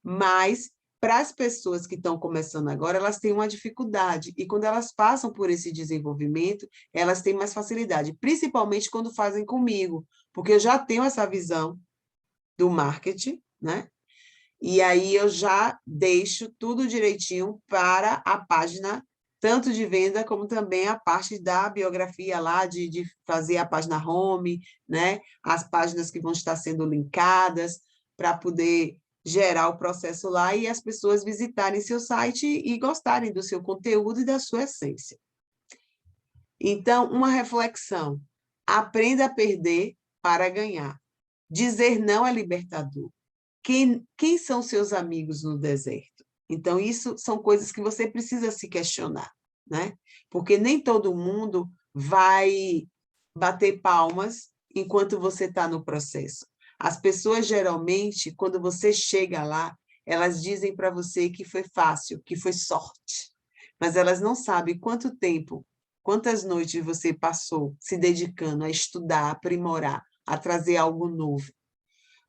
Mas, para as pessoas que estão começando agora, elas têm uma dificuldade, e quando elas passam por esse desenvolvimento, elas têm mais facilidade, principalmente quando fazem comigo, porque eu já tenho essa visão do marketing, né? E aí eu já deixo tudo direitinho para a página, tanto de venda como também a parte da biografia lá, de fazer a página home, né? As páginas que vão estar sendo linkadas, para poder gerar o processo lá e as pessoas visitarem seu site e gostarem do seu conteúdo e da sua essência. Então, uma reflexão. Aprenda a perder para ganhar. Dizer não é libertador. Quem são seus amigos no deserto? Então, isso são coisas que você precisa se questionar, né? Porque nem todo mundo vai bater palmas enquanto você está no processo. As pessoas, geralmente, quando você chega lá, elas dizem para você que foi fácil, que foi sorte, mas elas não sabem quanto tempo, quantas noites você passou se dedicando a estudar, a aprimorar, a trazer algo novo.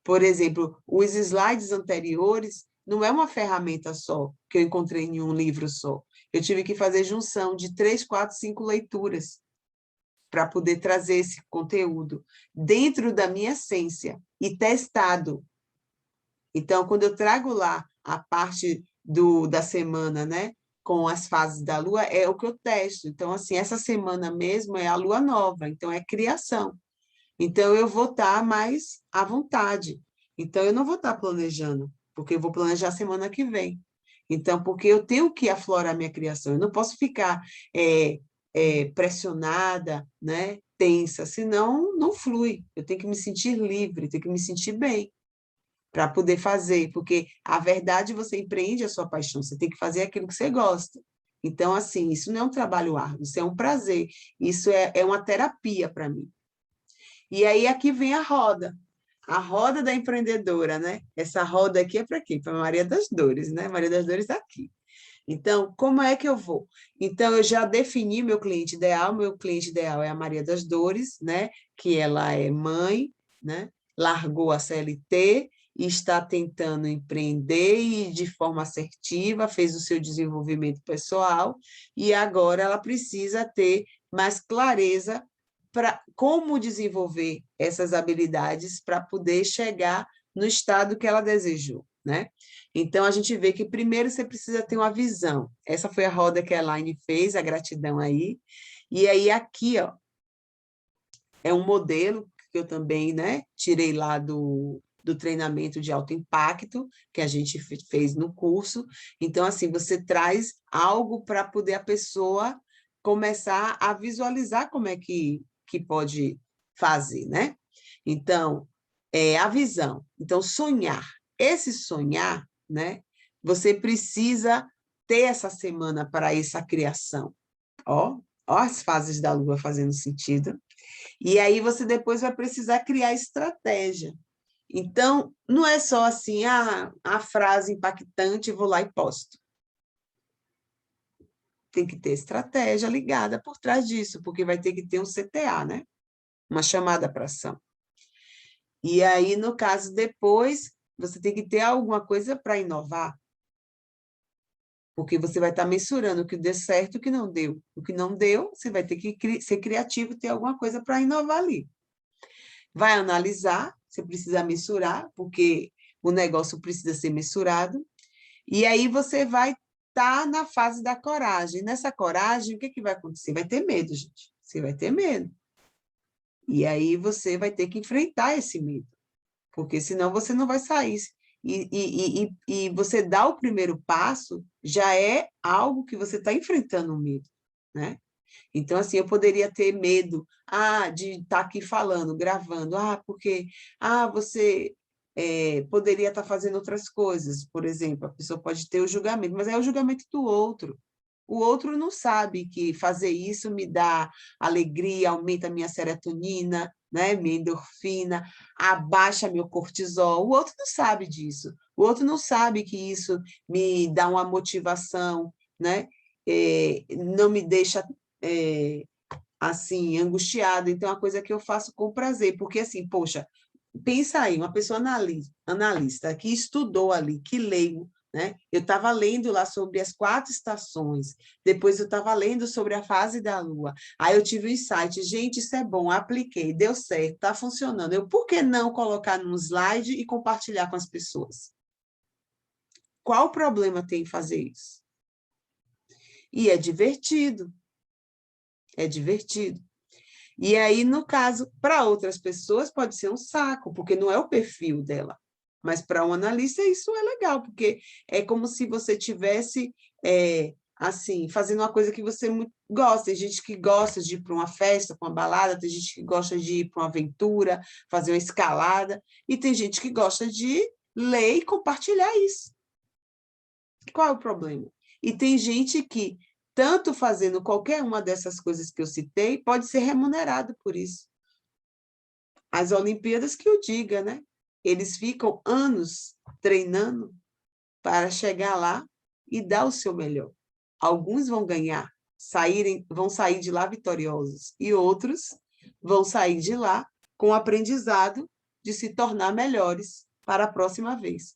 Por exemplo, os slides anteriores não é uma ferramenta só, que eu encontrei em um livro só. Eu tive que fazer junção de 3, 4, 5 leituras para poder trazer esse conteúdo dentro da minha essência e testado. Então, quando eu trago lá a parte da semana, né, com as fases da Lua, é o que eu testo. Então, assim, essa semana mesmo é a Lua nova, então é criação. Então, eu vou estar mais à vontade. Então, eu não vou estar planejando, porque eu vou planejar a semana que vem. Então, porque eu tenho que aflorar minha criação, eu não posso ficar pressionada, né, tensa, senão não flui. Eu tenho que me sentir livre, tenho que me sentir bem para poder fazer, porque a verdade você empreende a sua paixão, você tem que fazer aquilo que você gosta. Então, assim, isso não é um trabalho árduo, isso é um prazer, isso é uma terapia para mim. E aí aqui vem a roda da empreendedora, né? Essa roda aqui é para quê? Para Maria das Dores, né? Maria das Dores está aqui. Então, como é que eu vou? Então, eu já defini meu cliente ideal é a Maria das Dores, né? Que ela é mãe, né? Largou a CLT e está tentando empreender e de forma assertiva, fez o seu desenvolvimento pessoal e agora ela precisa ter mais clareza para como desenvolver essas habilidades para poder chegar no estado que ela desejou, né? Então, a gente vê que primeiro você precisa ter uma visão. Essa foi a roda que a Elaine fez, a gratidão aí. E aí, aqui, ó, é um modelo que eu também, né, tirei lá do treinamento de alto impacto, que a gente fez no curso. Então, assim, você traz algo para poder a pessoa começar a visualizar como é que pode fazer, né? Então, a visão. Então, sonhar. Esse sonhar, né? Você precisa ter essa semana para essa criação. Ó as fases da Lua fazendo sentido. E aí você depois vai precisar criar estratégia. Então, não é só assim, a frase impactante, vou lá e posto. Tem que ter estratégia ligada por trás disso, porque vai ter que ter um CTA, né? Uma chamada para ação. E aí, no caso, depois, você tem que ter alguma coisa para inovar, porque você vai estar mensurando o que deu certo e o que não deu. O que não deu, você vai ter que ser criativo e ter alguma coisa para inovar ali. Vai analisar, você precisa mensurar, porque o negócio precisa ser mensurado, E aí você vai estar na fase da coragem. Nessa coragem, o que vai acontecer? Vai ter medo, gente. Você vai ter medo. E aí você vai ter que enfrentar esse medo, porque senão você não vai sair. E você dar o primeiro passo já é algo que você está enfrentando o medo, né? Então, assim, eu poderia ter medo de estar aqui falando, gravando, porque você poderia estar fazendo outras coisas, por exemplo, a pessoa pode ter o julgamento, mas é o julgamento do outro. O outro não sabe que fazer isso me dá alegria, aumenta minha serotonina, né, minha endorfina, abaixa meu cortisol. O outro não sabe disso. O outro não sabe que isso me dá uma motivação, né? Não me deixa assim angustiada. Então, é uma coisa que eu faço com prazer, porque assim, poxa, pensa aí, uma pessoa analista que estudou ali, que leu, né? Eu estava lendo lá sobre as 4 estações, depois eu estava lendo sobre a fase da Lua, aí eu tive um insight, gente, isso é bom, apliquei, deu certo, está funcionando. Por que não colocar num slide e compartilhar com as pessoas? Qual o problema tem em fazer isso? E é divertido. É divertido. E aí, no caso, para outras pessoas pode ser um saco, porque não é o perfil dela. Mas para um analista isso é legal, porque é como se você tivesse assim, fazendo uma coisa que você muito gosta. Tem gente que gosta de ir para uma festa, para uma balada, tem gente que gosta de ir para uma aventura, fazer uma escalada, e tem gente que gosta de ler e compartilhar isso. Qual é o problema? E tem gente que, tanto fazendo qualquer uma dessas coisas que eu citei, pode ser remunerado por isso. As Olimpíadas que o diga, né? Eles ficam anos treinando para chegar lá e dar o seu melhor. Alguns vão ganhar, vão sair de lá vitoriosos, e outros vão sair de lá com o aprendizado de se tornar melhores para a próxima vez.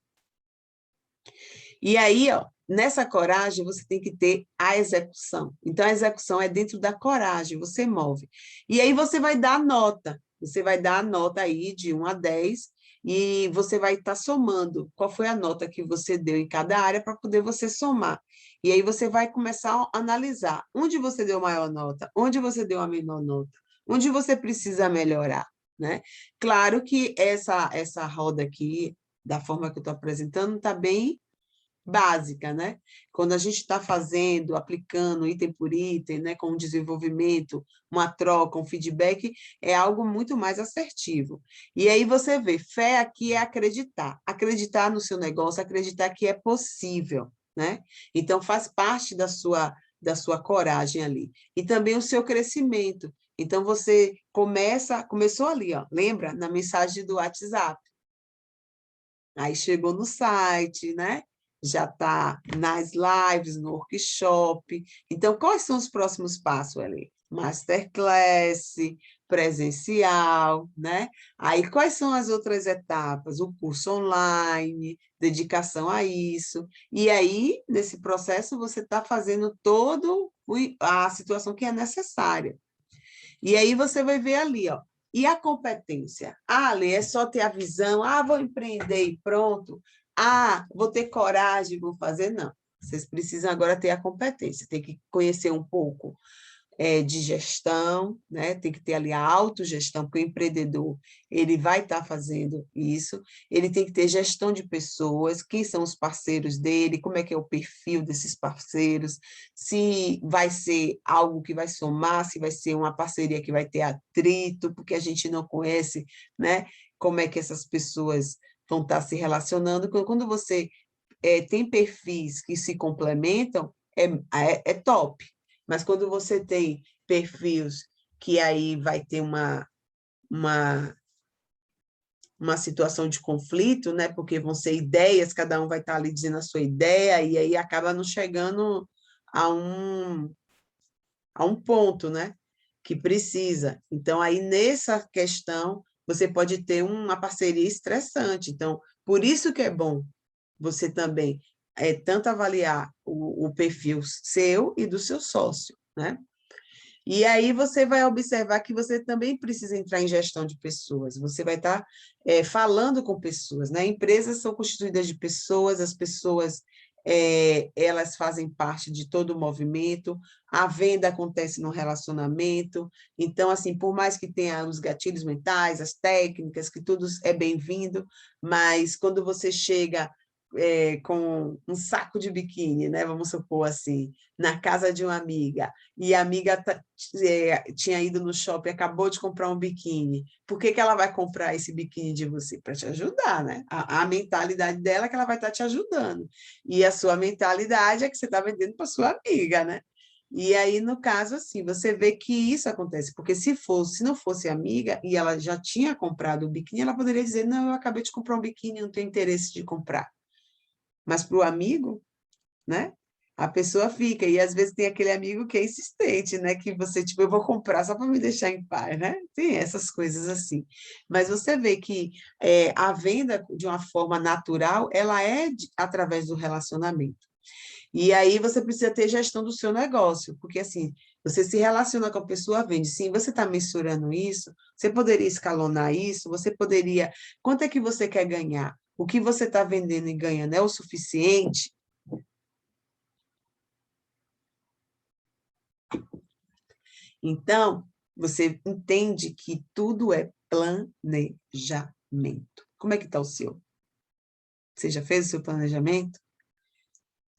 E aí, nessa coragem, você tem que ter a execução. Então, a execução é dentro da coragem, você move. E aí você vai dar a nota. Você vai dar a nota aí de 1 a 10, e você vai estar somando qual foi a nota que você deu em cada área para poder você somar. E aí você vai começar a analisar onde você deu maior nota, onde você deu a menor nota, onde você precisa melhorar, né? Claro que essa roda aqui, da forma que eu estou apresentando, está bem básica, né? Quando a gente está fazendo, aplicando item por item, né, com um desenvolvimento, uma troca, um feedback, é algo muito mais assertivo. E aí você vê, fé aqui é acreditar. Acreditar no seu negócio, acreditar que é possível, né? Então, faz parte da sua coragem ali. E também o seu crescimento. Então, você começou ali, lembra? Na mensagem do WhatsApp. Aí chegou no site, né? Já está nas lives, no workshop. Então, quais são os próximos passos, ali? Masterclass, presencial, né? Aí, quais são as outras etapas? O curso online, dedicação a isso. E aí, nesse processo, você está fazendo toda a situação que é necessária. E aí você vai ver ali, e a competência? Ali é só ter a visão, vou empreender e pronto. Vou ter coragem, vou fazer. Não. Vocês precisam agora ter a competência, tem que conhecer um pouco de gestão, né? Tem que ter ali a autogestão, porque o empreendedor ele vai estar fazendo isso, ele tem que ter gestão de pessoas, quem são os parceiros dele, como é que é o perfil desses parceiros, se vai ser algo que vai somar, se vai ser uma parceria que vai ter atrito, porque a gente não conhece, né? Como é que essas pessoas vão estar se relacionando. Quando você tem perfis que se complementam, é top. Mas quando você tem perfis que aí vai ter uma situação de conflito, né? Porque vão ser ideias, cada um vai estar ali dizendo a sua ideia, e aí acaba não chegando a um ponto, né? Que precisa. Então, aí nessa questão, você pode ter uma parceria estressante. Então, por isso que é bom você também tanto avaliar o perfil seu e do seu sócio, né? E aí você vai observar que você também precisa entrar em gestão de pessoas, você vai estar falando com pessoas, né? Empresas são constituídas de pessoas, as pessoas elas fazem parte de todo o movimento, a venda acontece no relacionamento, então, assim, por mais que tenha os gatilhos mentais, as técnicas, que tudo é bem-vindo, mas quando você chega com um saco de biquíni, né, vamos supor assim, na casa de uma amiga, e a amiga tinha ido no shopping, acabou de comprar um biquíni, por que ela vai comprar esse biquíni de você? Para te ajudar, né? A mentalidade dela é que ela vai estar te ajudando, e a sua mentalidade é que você está vendendo para sua amiga, né? E aí, no caso, assim, você vê que isso acontece, porque se não fosse amiga e ela já tinha comprado o biquíni, ela poderia dizer, não, eu acabei de comprar um biquíni, não tenho interesse de comprar. Mas para o amigo, né? A pessoa fica, e às vezes tem aquele amigo que é insistente, né? Que você, tipo, eu vou comprar só para me deixar em paz, né? Tem essas coisas assim. Mas você vê que a venda, de uma forma natural, ela é através do relacionamento. E aí você precisa ter gestão do seu negócio, porque assim, você se relaciona com a pessoa, vende, sim, você está mensurando isso, você poderia escalonar isso, você poderia... Quanto é que você quer ganhar? O que você está vendendo e ganhando é o suficiente? Então, você entende que tudo é planejamento. Como é que está o seu? Você já fez o seu planejamento?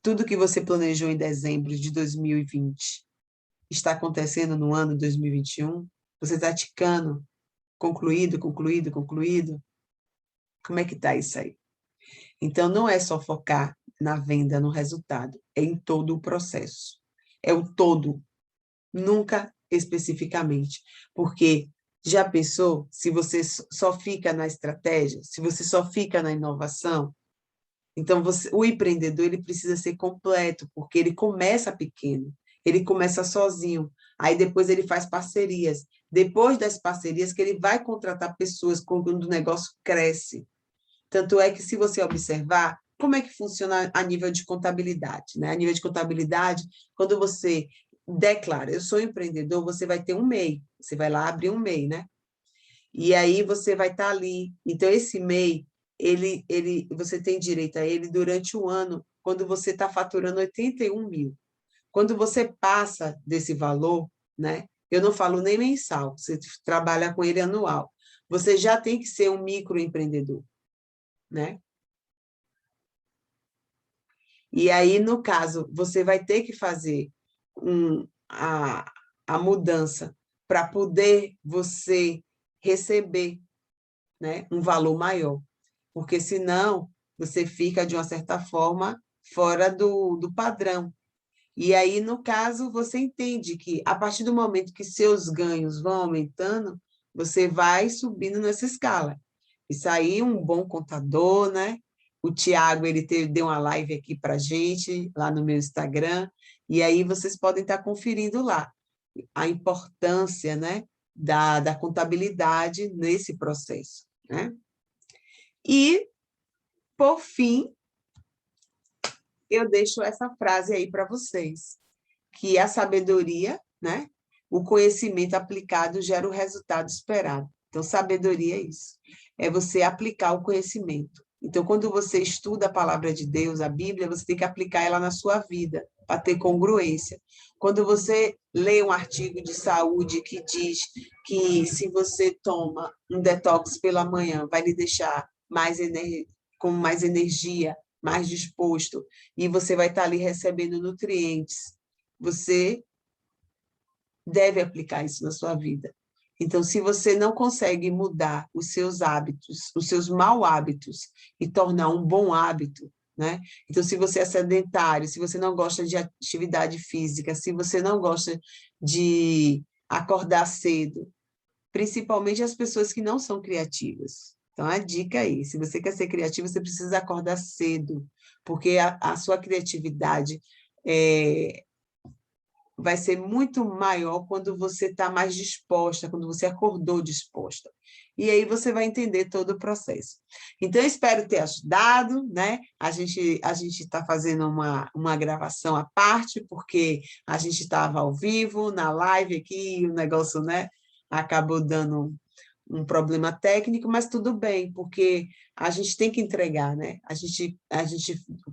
Tudo que você planejou em dezembro de 2020 está acontecendo no ano 2021? Você está ticando? Concluído, concluído, concluído? Como é que está isso aí? Então, não é só focar na venda, no resultado, é em todo o processo. É o todo, nunca especificamente. Porque já pensou se você só fica na estratégia, se você só fica na inovação? Então, o empreendedor ele precisa ser completo, porque ele começa pequeno, ele começa sozinho, aí depois ele faz parcerias. Depois das parcerias que ele vai contratar pessoas quando o negócio cresce. Tanto é que, se você observar, como é que funciona a nível de contabilidade, né? A nível de contabilidade, quando você declara, eu sou empreendedor, você vai ter um MEI, você vai lá abrir um MEI, né? E aí você vai estar ali. Então, esse MEI, você tem direito a ele durante o ano, quando você está faturando 81 mil. Quando você passa desse valor, né? Eu não falo nem mensal, você trabalha com ele anual. Você já tem que ser um microempreendedor, né? E aí, no caso, você vai ter que fazer a mudança para poder você receber, né, um valor maior, porque senão você fica, de uma certa forma, fora do padrão. E aí, no caso, você entende que, a partir do momento que seus ganhos vão aumentando, você vai subindo nessa escala. Isso aí, um bom contador, né? O Tiago, ele deu uma live aqui para a gente, lá no meu Instagram, e aí vocês podem estar conferindo lá a importância, né, da contabilidade nesse processo, né? E, por fim, eu deixo essa frase aí para vocês, que a sabedoria, né, o conhecimento aplicado gera o resultado esperado. Então, sabedoria é isso, é você aplicar o conhecimento. Então, quando você estuda a palavra de Deus, a Bíblia, você tem que aplicar ela na sua vida, para ter congruência. Quando você lê um artigo de saúde que diz que, se você toma um detox pela manhã, vai lhe deixar com mais energia, mais disposto, e você vai estar ali recebendo nutrientes, você deve aplicar isso na sua vida. Então, se você não consegue mudar os seus hábitos, os seus maus hábitos, e tornar um bom hábito, né? Então, se você é sedentário, se você não gosta de atividade física, se você não gosta de acordar cedo, principalmente as pessoas que não são criativas. Então, a dica aí, se você quer ser criativo, você precisa acordar cedo, porque a sua criatividade vai ser muito maior quando você está mais disposta, quando você acordou disposta. E aí você vai entender todo o processo. Então, eu espero ter ajudado, né? A gente está fazendo uma gravação à parte, porque a gente estava ao vivo, na live aqui, e o negócio, né, acabou dando um problema técnico, mas tudo bem, porque a gente tem que entregar, né? A gente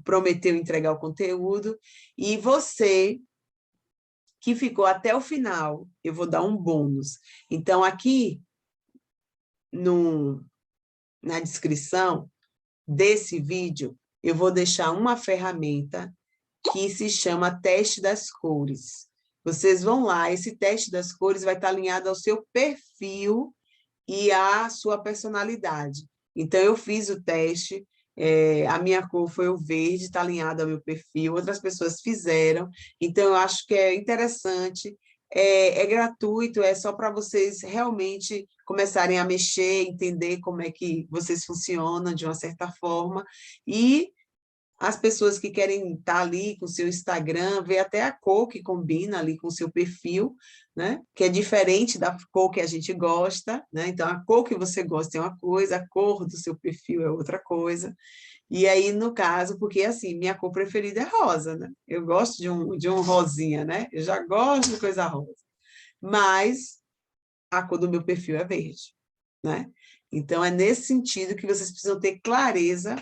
prometeu entregar o conteúdo, e você que ficou até o final, eu vou dar um bônus. Então, aqui na descrição desse vídeo, eu vou deixar uma ferramenta que se chama Teste das Cores. Vocês vão lá, esse teste das cores vai estar alinhado ao seu perfil e à sua personalidade. Então, eu fiz o teste, a minha cor foi o verde, está alinhado ao meu perfil, outras pessoas fizeram, então eu acho que é interessante, é gratuito, é só para vocês realmente começarem a mexer, entender como é que vocês funcionam de uma certa forma, e as pessoas que querem estar ali com o seu Instagram, ver até a cor que combina ali com o seu perfil, né? Que é diferente da cor que a gente gosta, né? Então, a cor que você gosta é uma coisa, a cor do seu perfil é outra coisa. E aí, no caso, porque assim, minha cor preferida é rosa, né? Eu gosto de um rosinha, né? Eu já gosto de coisa rosa. Mas a cor do meu perfil é verde, né? Então, é nesse sentido que vocês precisam ter clareza,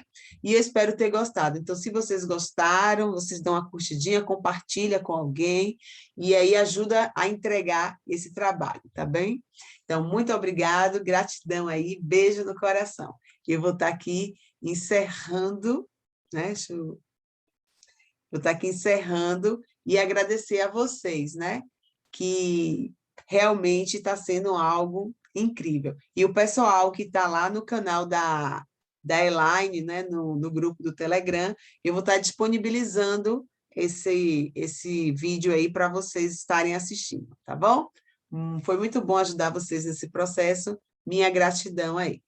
e eu espero ter gostado. Então, se vocês gostaram, vocês dão uma curtidinha, compartilha com alguém, e aí ajuda a entregar esse trabalho, tá bem? Então, muito obrigado, gratidão aí, beijo no coração. Eu vou estar aqui encerrando, né? Vou estar aqui encerrando e agradecer a vocês, né? Que realmente está sendo algo incrível. E o pessoal que está lá no canal da Elaine, né, no grupo do Telegram, eu vou estar disponibilizando esse vídeo aí para vocês estarem assistindo, tá bom? Foi muito bom ajudar vocês nesse processo. Minha gratidão aí.